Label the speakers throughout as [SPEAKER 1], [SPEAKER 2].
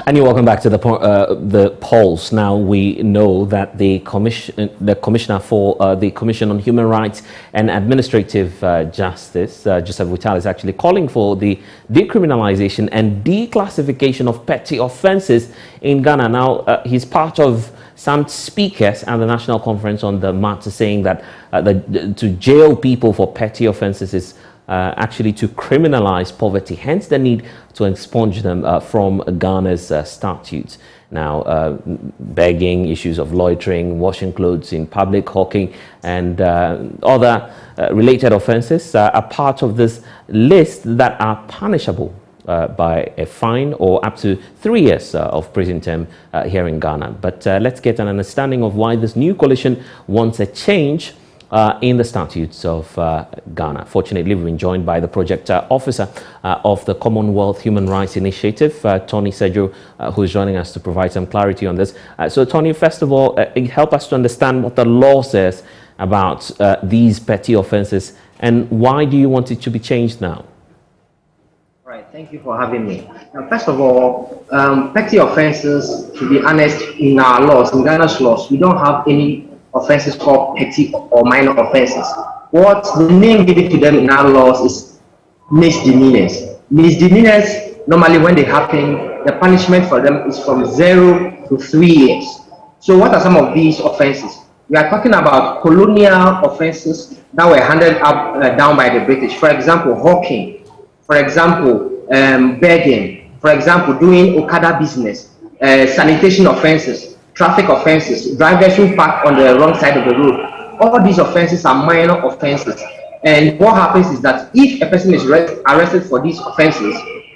[SPEAKER 1] And you're welcome back to the polls. Now we know that the commissioner for the Commission on Human Rights and Administrative Justice, Joseph Vital, is actually calling for the decriminalization and declassification of petty offences in Ghana. Now he's part of some speakers at the National Conference on the matter, saying that to jail people for petty offences is actually to criminalize poverty, hence the need to expunge them from Ghana's statutes. Now, begging, issues of loitering, washing clothes in public, hawking, and other related offences are part of this list that are punishable by a fine or up to 3 years of prison term here in Ghana. But let's get an understanding of why this new coalition wants a change in the statutes of Ghana. Fortunately, we've been joined by the project officer of the Commonwealth Human Rights Initiative, Tony Sergio, who is joining us to provide some clarity on this. So, Tony, first of all, help us to understand what the law says about these petty offences and why do you want it to be changed now?
[SPEAKER 2] Right, thank you for having me. Now, first of all, petty offences, to be honest, in our laws, in Ghana's laws, we don't have any offenses called petty or minor offenses. What the name given to them in our laws is misdemeanors. Misdemeanors, normally when they happen, the punishment for them is from 0 to 3 years. So what are some of these offenses? We are talking about colonial offenses that were handed up down by the British. For example, hawking. For example, begging. For example, doing Okada business. Sanitation offenses. Traffic offenses, drivers who park on the wrong side of the road. All these offenses are minor offenses. And what happens is that if a person is arrested for these offenses,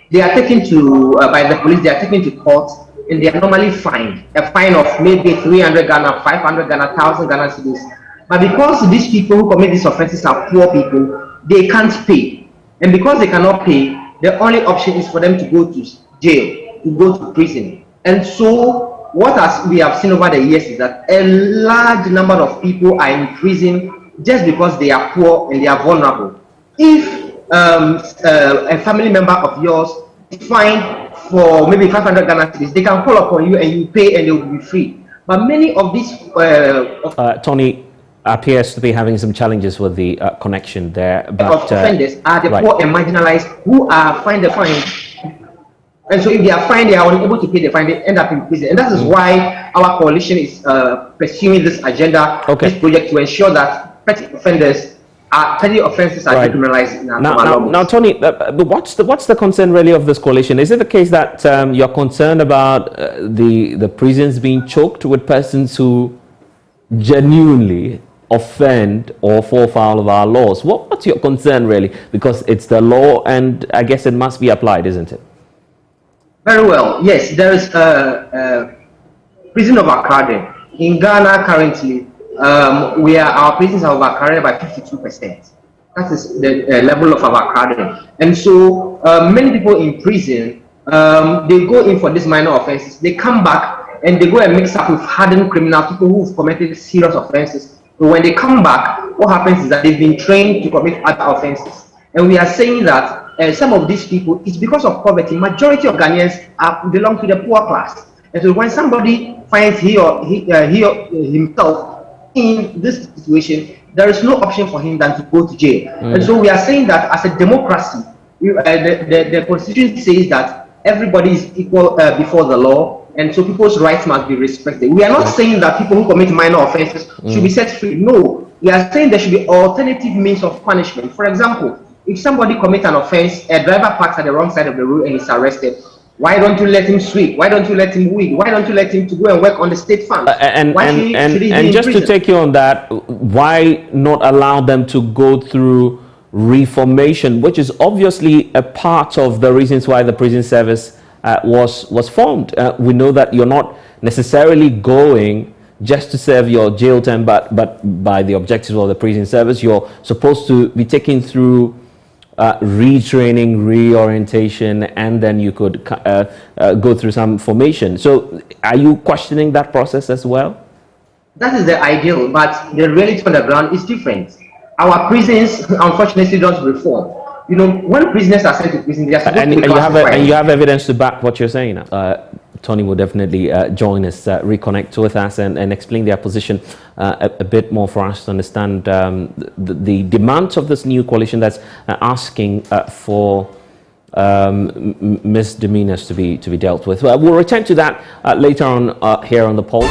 [SPEAKER 2] they are taken to, by the police, they are taken to court and they are normally fined. A fine of maybe 300 Ghana, 500 Ghana, 1,000 Ghana cedis. But because these people who commit these offenses are poor people, they can't pay. And because they cannot pay, the only option is for them to go to jail, to go to prison. And so, what we have seen over the years is that a large number of people are in prison just because they are poor and they are vulnerable. If a family member of yours is fined for maybe 500 Ghana cedis, they can call upon you and you pay and they will be free. But many of these...
[SPEAKER 1] Tony appears to be having some challenges with the connection there. But
[SPEAKER 2] offenders are the poor and marginalized who are fined the fine. And so if they are fined, they are unable to pay the fine, they end up in prison. And that is why our coalition is pursuing this agenda, this project, to ensure that petty offenses are decriminalized in our law.
[SPEAKER 1] Now, Tony, what's the concern really of this coalition? Is it the case that you're concerned about the prisons being choked with persons who genuinely offend or fall foul of our laws? What's your concern really? Because it's the law and I guess it must be applied, isn't it?
[SPEAKER 2] Very well. Yes, there is a prison overcrowding in Ghana currently. Our prisons are overcrowded by 52%. That is the level of overcrowding. And so many people in prison, they go in for these minor offenses. They come back and they go and mix up with hardened criminals, people who've committed serious offenses. So when they come back, what happens is that they've been trained to commit other offenses. And we are saying that some of these people, it's because of poverty. Majority of Ghanaians belong to the poor class. And so when somebody finds he or himself in this situation, there is no option for him than to go to jail. And so we are saying that as a democracy, the constitution says that everybody is equal before the law, and so people's rights must be respected. We are not saying that people who commit minor offenses should be set free. No, we are saying there should be alternative means of punishment. For example, if somebody commits an offense, a driver parks at the wrong side of the road and is arrested, why don't you let him sweep? Why don't you let him weed? Why don't you let him to go and work on the state fund?
[SPEAKER 1] And just to take you on that, why not allow them to go through reformation, which is obviously a part of the reasons why the prison service was formed? We know that you're not necessarily going just to serve your jail term, but by the objectives of the prison service, you're supposed to be taken through retraining, reorientation, and then you could go through some formation. So are you questioning that process as well?
[SPEAKER 2] That is the ideal, but the reality on the ground is different. Our prisons, unfortunately, don't reform. You know, when prisoners are sent to prison, they are supposed to be classified.
[SPEAKER 1] And you have evidence to back what you're saying. Tony will definitely join us, reconnect with us, and explain their position a bit more for us to understand the demands of this new coalition that's asking for misdemeanors to be dealt with. We'll return to that later on here on the poll.